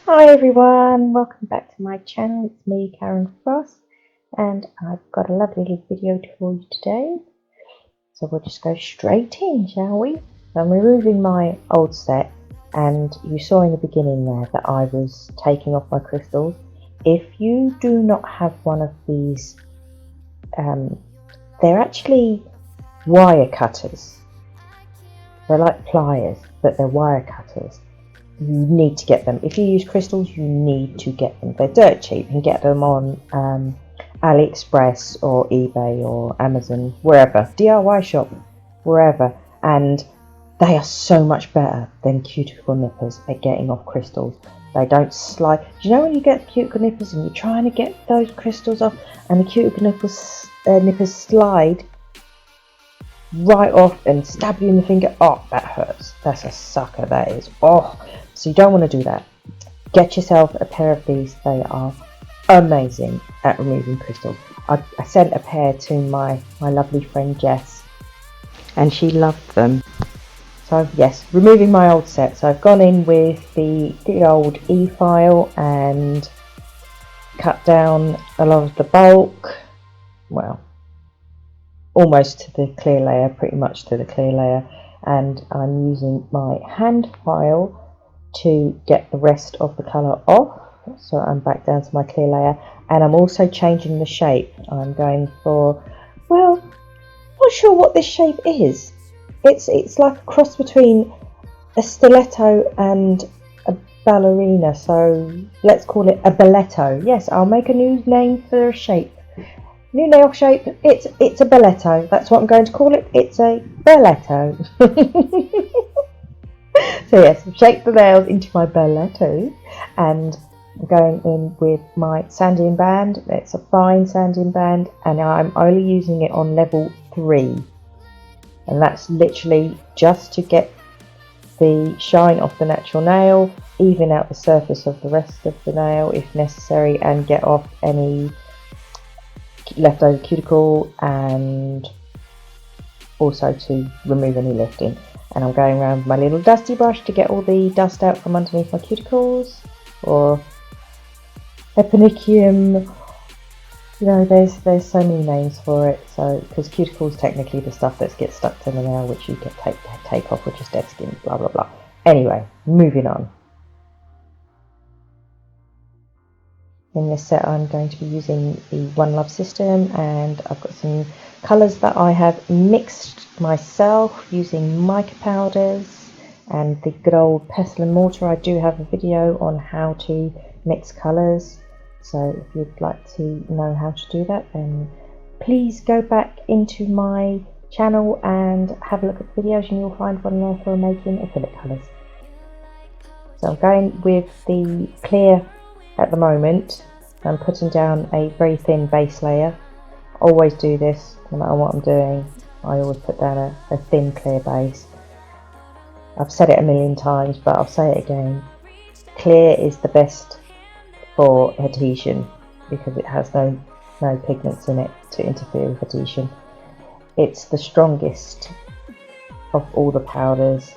Hi everyone, welcome back to my channel. It's me, Karen Frost, and I've got a lovely little video for you today. So we'll just go straight in, shall we? So I'm removing my old set, and you saw in the beginning there that I was taking off my crystals. If you do not have one of these, they're actually wire cutters. They're like pliers, but they're wire cutters. You need to get them. If you use crystals, you need to get them. They're dirt cheap. You can get them on AliExpress or eBay or Amazon, wherever, DIY shop, wherever, and they are so much better than cuticle nippers at getting off crystals. They don't slide. Do you know when you get cuticle nippers and you're trying to get those crystals off and the cuticle nippers slide right off and stab you in the finger? Oh, that hurts. That's a sucker, that is. Oh, so you don't want to do that. Get yourself a pair of these. They are amazing at removing crystals. I sent a pair to my lovely friend Jess, and she loved them. So yes, removing my old set. So I've gone in with the good old E-file and cut down a lot of the bulk. Well, almost to the clear layer, pretty much to the clear layer, and I'm using my hand file to get the rest of the colour off. So I'm back down to my clear layer, and I'm also changing the shape. I'm going for, well, not sure what this shape is. It's like a cross between a stiletto and a ballerina, so let's call it a balletto. Yes, I'll make a new name for a shape. New nail shape, it's a balletto. That's what I'm going to call it. It's a balletto. So yes, I've shaped the nails into my balletto, and I'm going in with my sanding band. It's a fine sanding band, and I'm only using it on level 3. And that's literally just to get the shine off the natural nail, even out the surface of the rest of the nail if necessary, and get off any leftover cuticle, and also to remove any lifting. And I'm going around with my little dusty brush to get all the dust out from underneath my cuticles, or epinicium. You know, there's so many names for it. So because cuticles technically the stuff that gets stuck to the nail, which you get take off, which is dead skin, blah blah blah. Anyway, moving on. In this set I'm going to be using the One Love system, and I've got some colours that I have mixed myself using mica powders and the good old pestle and mortar. I do have a video on how to mix colours, so if you'd like to know how to do that, then please go back into my channel and have a look at the videos, and you'll find one there for making acrylic colours. So I'm going with the clear at the moment. I'm putting down a very thin base layer. I always do this no matter what I'm doing. I always put down a thin clear base. I've said it a million times, but I'll say it again. Clear is the best for adhesion because it has no pigments in it to interfere with adhesion. It's the strongest of all the powders.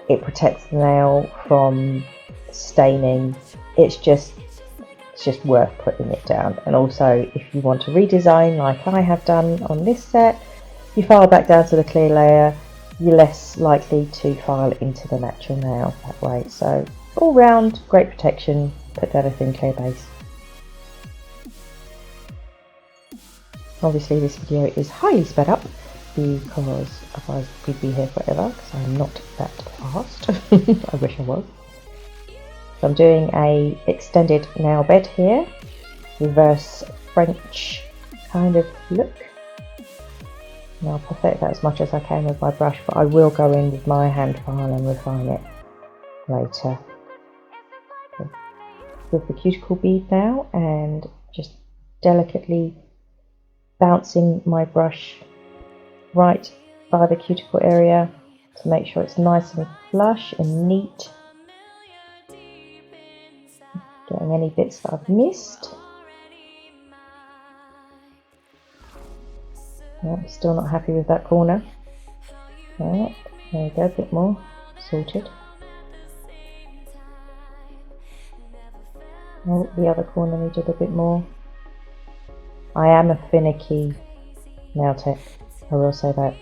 It protects the nail from staining. It's just worth putting it down. And also, if you want to redesign like I have done on this set, you file back down to the clear layer, you're less likely to file into the natural nail that way. So all round great protection. Put down a thin clear base. Obviously this video is highly sped up because otherwise we'd be here forever, because I'm not that fast. I wish I was. So I'm doing a extended nail bed here, reverse French kind of look. And I'll perfect that as much as I can with my brush, but I will go in with my hand file and refine it later. Okay. With the cuticle bead now, and just delicately bouncing my brush right by the cuticle area to make sure it's nice and flush and neat. Getting any bits that I've missed. I'm still not happy with that corner. Right, there we go, a bit more sorted. Oh, the other corner needed a bit more. I am a finicky nail tech, I will say that.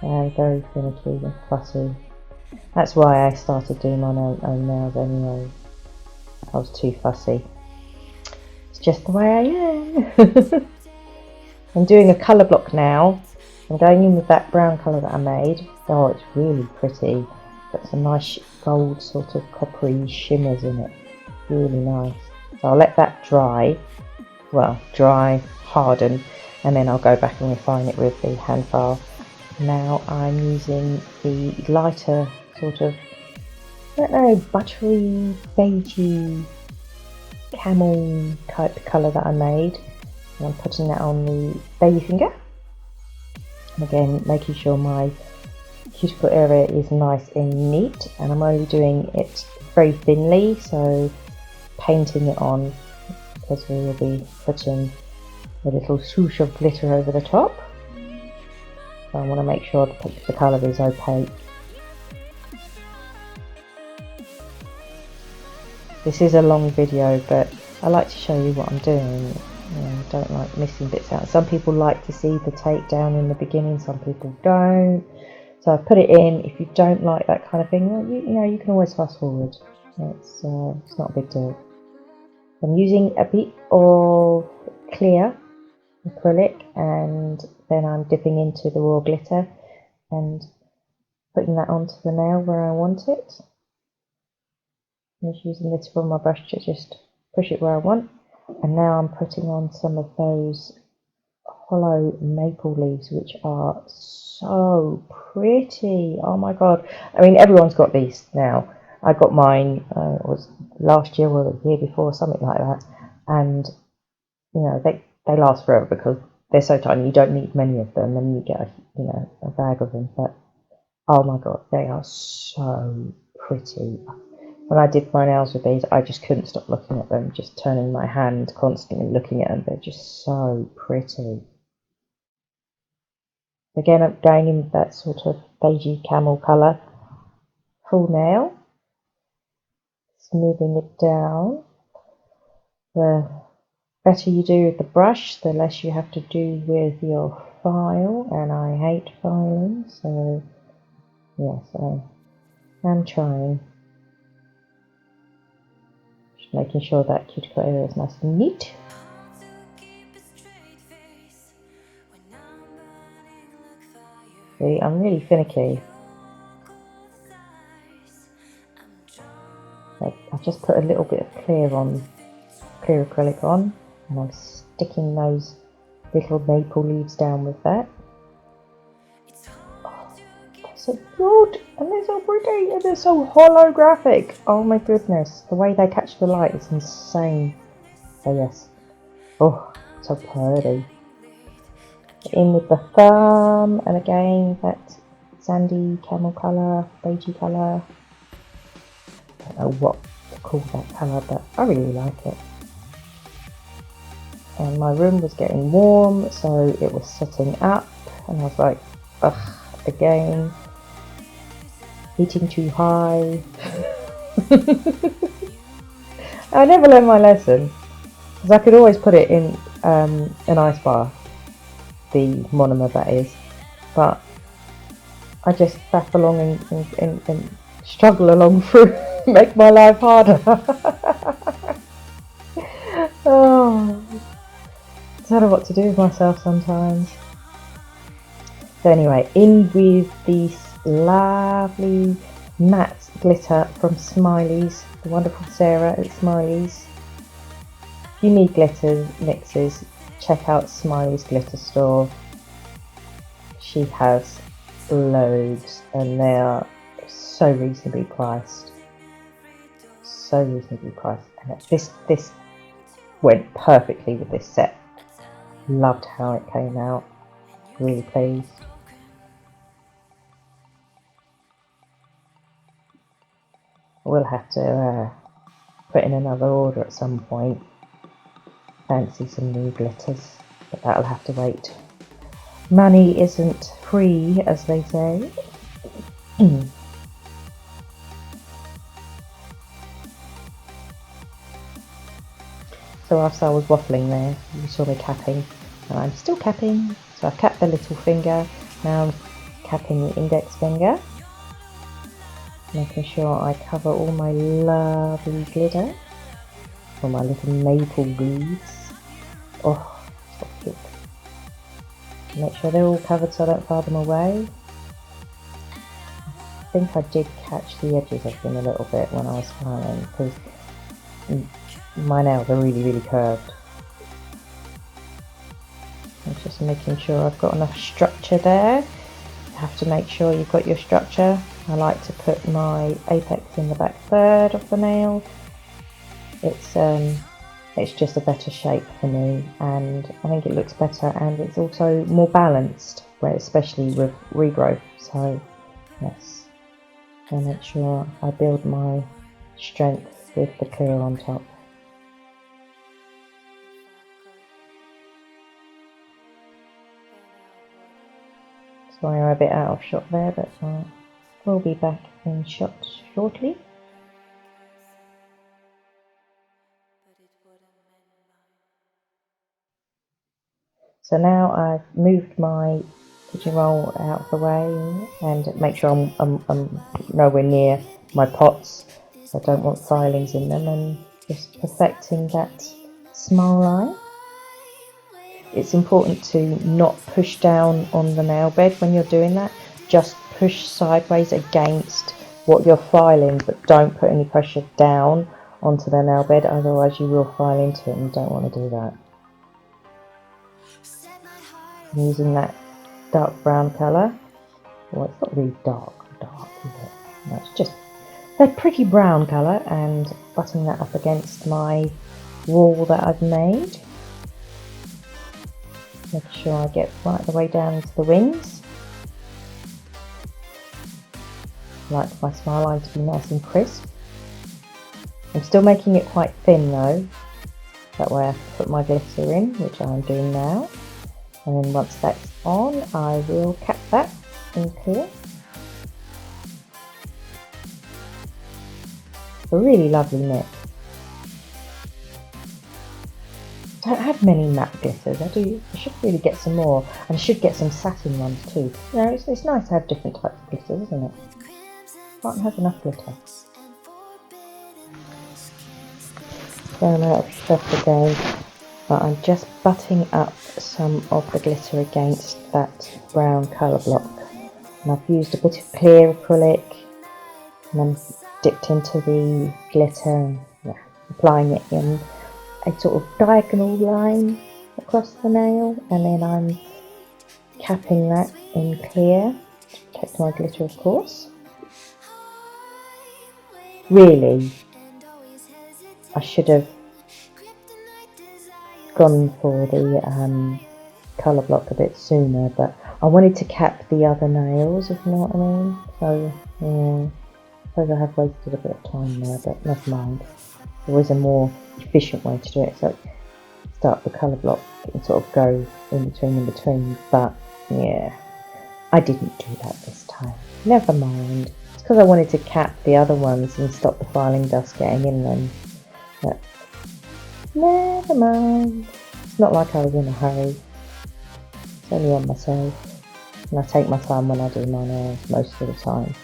I am very finicky and fussy. That's why I started doing my own nails anyway. I was too fussy. It's just the way I am. I'm doing a colour block now. I'm going in with that brown colour that I made. Oh, it's really pretty. Got some nice gold sort of coppery shimmers in it. Really nice. So I'll let that dry. Well, dry, harden, and then I'll go back and refine it with the hand file. Now I'm using the lighter sort of, I don't know, buttery, beigey, camel type colour that I made. And I'm putting that on the baby finger. And again, making sure my cuticle area is nice and neat. And I'm only doing it very thinly, so painting it on, because we will be putting a little swoosh of glitter over the top. So I want to make sure the colour is opaque. This is a long video, but I like to show you what I'm doing. You know, I don't like missing bits out. Some people like to see the takedown in the beginning, some people don't. So I put it in. If you don't like that kind of thing, well, you know, you can always fast forward. It's not a big deal. I'm using a bit of clear acrylic, and then I'm dipping into the raw glitter and putting that onto the nail where I want it. I'm just using the tip of my brush to just push it where I want. And now I'm putting on some of those hollow maple leaves, which are so pretty. Oh my god. I mean, everyone's got these now. I got mine, it was last year or the year before, something like that. And, you know, they last forever because they're so tiny. You don't need many of them, and you get a bag of them. But oh my god, they are so pretty. When I did my nails with these, I just couldn't stop looking at them, just turning my hand constantly looking at them. They're just so pretty. Again, I'm going in with that sort of beigey camel colour. Full nail. Smoothing it down. The better you do with the brush, the less you have to do with your file, and I hate filing, so yes, I'm trying. Just making sure that cuticle area is nice and neat. See, I'm really finicky. I just put a little bit of clear acrylic on, and I'm sticking those little maple leaves down with that. Oh, they're so good, and they're so pretty, and they're so holographic. Oh my goodness, the way they catch the light is insane. So yes, oh, so pretty. In with the thumb, and again that sandy camel colour, beigey colour. I don't know what to call that colour, but I really like it. And my room was getting warm, so it was setting up, and I was like, ugh, again, heating too high. I never learned my lesson, because I could always put it in an ice bath, the monomer that is, but I just faff along and struggle along through, make my life harder. Oh, I don't know what to do with myself sometimes. So anyway, in with this lovely matte glitter from Smiley's, the wonderful Sarah at Smiley's. If you need glitter mixes, check out Smiley's glitter store. She has loads, and they are so reasonably priced. So reasonably priced. And this went perfectly with this set. Loved how it came out. Really pleased. We'll have to put in another order at some point. Fancy some new glitters, but that'll have to wait. Money isn't free, as they say. So whilst I was waffling there, you saw me capping, and I'm still capping. So I've capped the little finger, now I'm capping the index finger, making sure I cover all my lovely glitter, all my little maple beads. Oh, so cute. Make sure they're all covered so I don't file them away. I think I did catch the edges of them a little bit when I was filing, because my nails are really curved. I'm just making sure I've got enough structure there. You have to make sure you've got your structure. I like to put my apex in the back third of the nail. It's just a better shape for me, and I think it looks better, and it's also more balanced, especially with regrowth. So yes, I make sure I build my strength with the clear on top. Sorry, I'm a bit out of shot there, but we'll be back in shot shortly. So now I've moved my pigeon roll out of the way and make sure I'm nowhere near my pots. I don't want filings in them, and just perfecting that smile line. It's important to not push down on the nail bed when you're doing that. Just push sideways against what you're filing, but don't put any pressure down onto the nail bed, otherwise you will file into it, and you don't want to do that. I'm using that dark brown colour. Well, it's not really dark, is it? No, it's just a pretty brown colour, and butting that up against my wall that I've made. Make sure I get right the way down into the wings. I like my smile line to be nice and crisp. I'm still making it quite thin though, that way I can put my glitter in, which I'm doing now. And then once that's on, I will cap that in clear. A really lovely knit. I don't have many matte glitters. I should really get some more, and I should get some satin ones too. You know, it's nice to have different types of glitters, isn't it? Can't have enough glitter. So I'm out of stuff again, but I'm just butting up some of the glitter against that brown colour block. And I've used a bit of clear acrylic, and I'm dipped into the glitter and applying it in a sort of diagonal line across the nail, and then I'm capping that in clear to protect my glitter, of course. Really, I should have gone for the colour block a bit sooner, but I wanted to cap the other nails, if you know what I mean. So yeah, I suppose I have wasted a bit of time there, but never mind. There is a more efficient way to do it. So start the colour block and sort of go in between, but yeah, I didn't do that this time. Never mind. It's because I wanted to cap the other ones and stop the filing dust getting in them. But never mind. It's not like I was in a hurry. It's only on myself. And I take my time when I do my nails most of the time.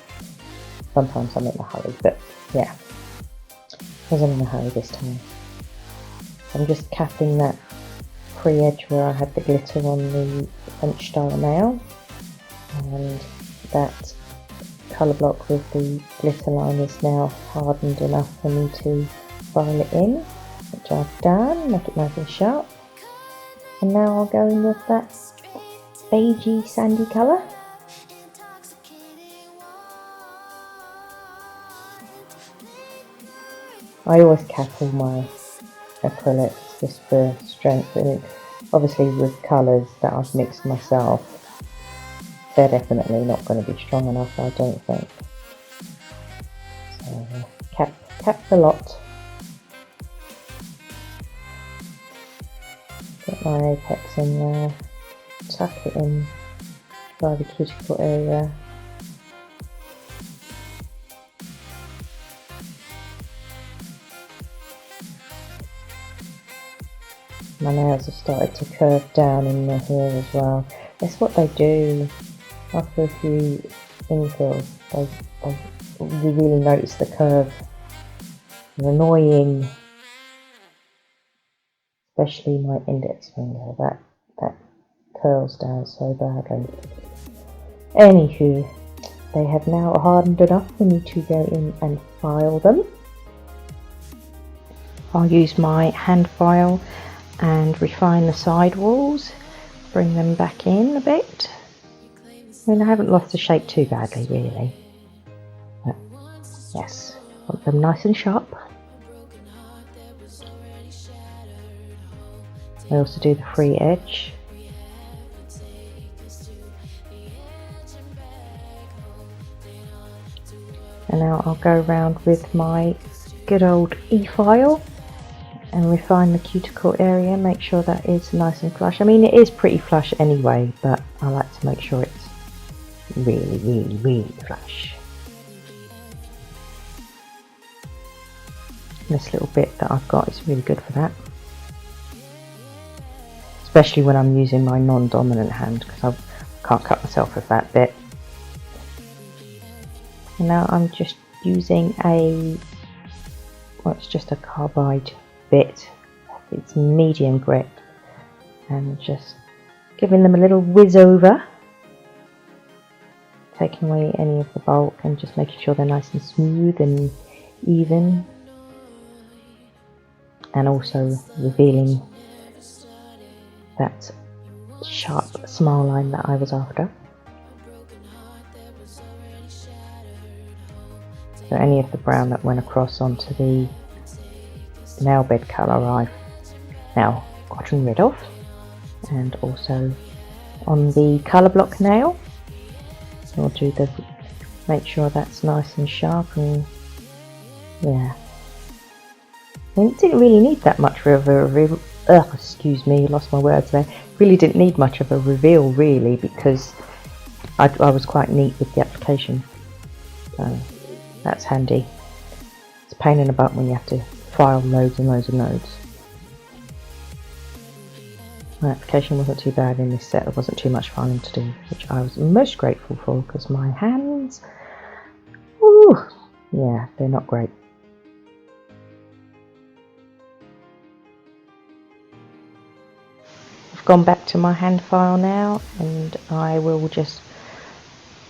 Sometimes I'm in a hurry, but yeah. I wasn't in a hurry this time. I'm just capping that pre-edge where I had the glitter on the French style nail, and that colour block with the glitter line is now hardened enough for me to file it in, which I've done, make it nice and sharp. And now I'll go in with that beigey sandy colour. I always cap all my acrylics just for strength, and obviously with colours that I've mixed myself, they're definitely not going to be strong enough, I don't think. So cap the lot. Get my apex in there, tuck it in by the cuticle area. my nails have started to curve down in the here as well. That's what they do after a few infills. You really notice the curve. They're annoying, especially my index finger. That curls down so badly. Anywho, they have now hardened enough for me to go in and file them. I'll use my hand file and refine the side walls, bring them back in a bit. I mean, I haven't lost the shape too badly really, but yes, want them nice and sharp. I also do the free edge. And now I'll go around with my good old E-file and refine the cuticle area, make sure that is nice and flush. I mean, it is pretty flush anyway, but I like to make sure it's really flush. This little bit that I've got is really good for that, especially when I'm using my non-dominant hand, because I can't cut myself with that bit. And now I'm just using it's just a carbide bit. It's medium grit, and just giving them a little whiz over, taking away any of the bulk and just making sure they're nice and smooth and even, and also revealing that sharp smile line that I was after. So any of the brown that went across onto the nail bed colour I've now gotten rid of, and also on the colour block nail I'll do make sure that's nice and sharp, and yeah, I mean, it didn't really need that much of a reveal. Excuse me, lost my words there. Really didn't need much of a reveal really, because I was quite neat with the application, so that's handy. It's a pain in the butt when you have to file loads and loads of nodes. My application wasn't too bad in this set. There wasn't too much filing to do, which I was most grateful for, because my hands, ooh, yeah, they're not great. I've gone back to my hand file now, and I will just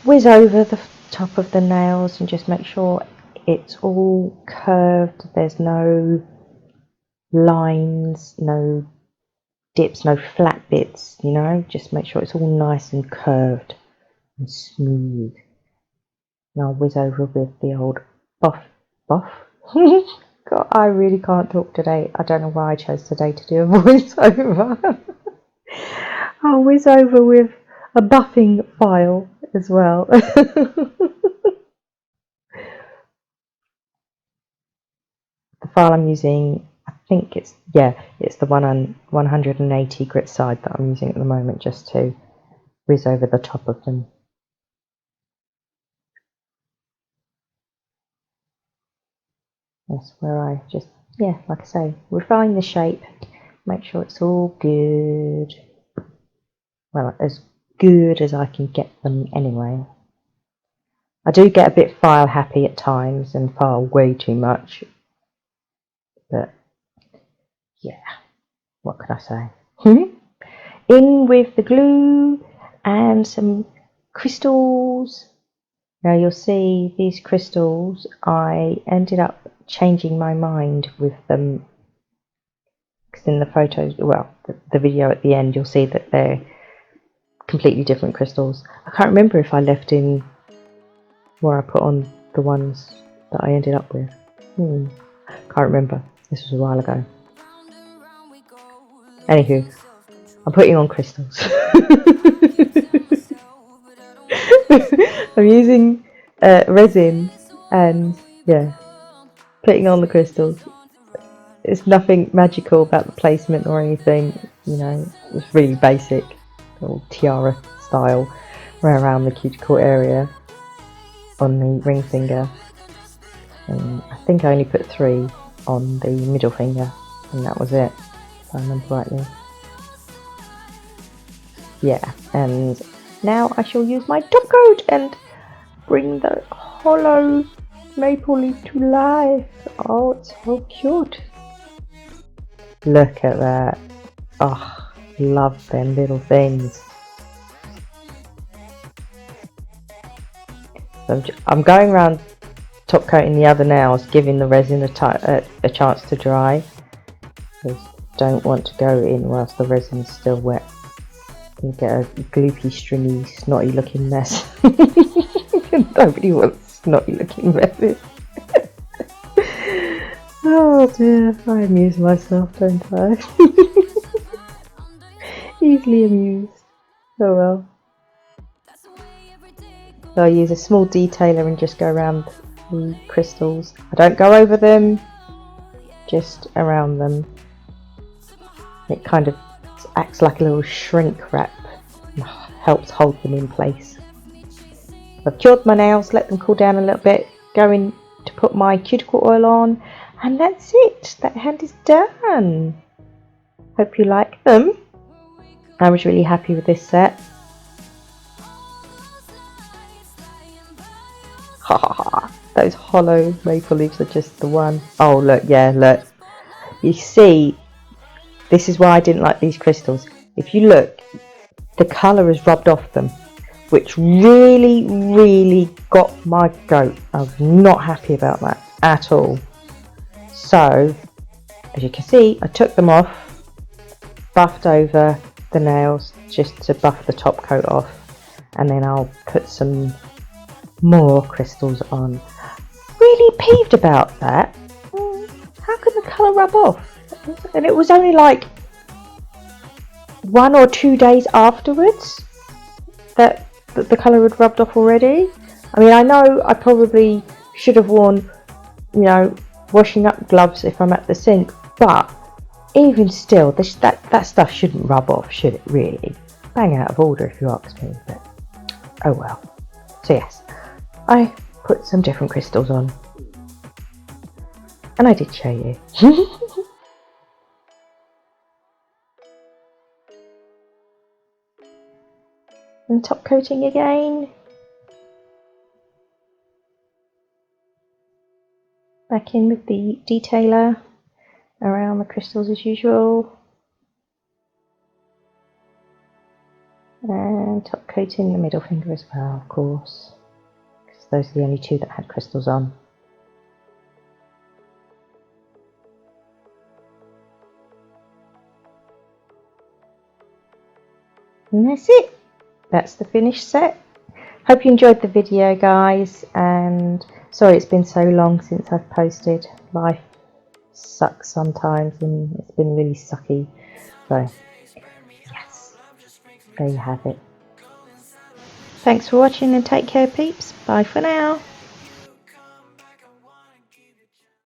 whiz over the top of the nails and just make sure it's all curved. There's no lines, no dips, no flat bits, you know, just make sure it's all nice and curved and smooth. And I'll whiz over with the old buff. God, I really can't talk today. I don't know why I chose today to do a voiceover. I'll whiz over with a buffing file as well. The file I'm using, I think it's the 180 grit side that I'm using at the moment, just to whiz over the top of them. That's where I just, like I say, refine the shape, make sure it's all good. Well, as good as I can get them anyway. I do get a bit file happy at times and file way too much, but yeah, what can I say? In with the glue and some crystals. Now you'll see these crystals, I ended up changing my mind with them, because in the photos, well, the video at the end, you'll see that they're completely different crystals. I can't remember if I left in where I put on the ones that I ended up with. Can't remember. This was a while ago. Anywho, I'm putting on crystals. I'm using resin and putting on the crystals. It's nothing magical about the placement or anything, you know, it's really basic, little tiara style around the cuticle area on the ring finger, and I think I only put 3 on the middle finger, and that was it. So I remember rightly. Yeah, and now I shall use my top coat and bring the Holo maple leaf to life. Oh, it's so cute. Look at that. Oh, love them little things. I'm going around top coating the other nails, giving the resin a chance to dry. Because don't want to go in whilst the resin's still wet. You get a gloopy, stringy, snotty looking mess. Nobody wants snotty looking messes. Oh dear, I amuse myself, don't I? Easily amused. Oh well. So I use a small detailer and just go around the crystals. I don't go over them, just around them. It kind of acts like a little shrink wrap, helps hold them in place. I've cured my nails, let them cool down a little bit, going to put my cuticle oil on, and that's it. That hand is done. Hope you like them. I was really happy with this set. Ha ha ha. Those Holo maple leaves are just the one. Oh look, yeah, look. You see, this is why I didn't like these crystals. If you look, the colour has rubbed off them, which really got my goat. I was not happy about that at all. So, as you can see, I took them off, buffed over the nails just to buff the top coat off, and then I'll put some more crystals on. Really peeved about that. How can the colour rub off? And it was only like 1 or 2 days afterwards that the colour had rubbed off already. I mean, I know I probably should have worn, you know, washing up gloves if I'm at the sink, but even still, that stuff shouldn't rub off, should it really? Bang out of order if you ask me, but oh well. So yes, I put some different crystals on, and I did show you. And top coating again. Back in with the detailer around the crystals as usual. And top coating the middle finger as well, of course, because those are the only two that had crystals on. And that's it. That's the finished set. Hope you enjoyed the video, guys, and sorry it's been so long since I've posted. Life sucks sometimes and it's been really sucky. So yes, there you have it. Thanks for watching and take care, peeps. Bye for now.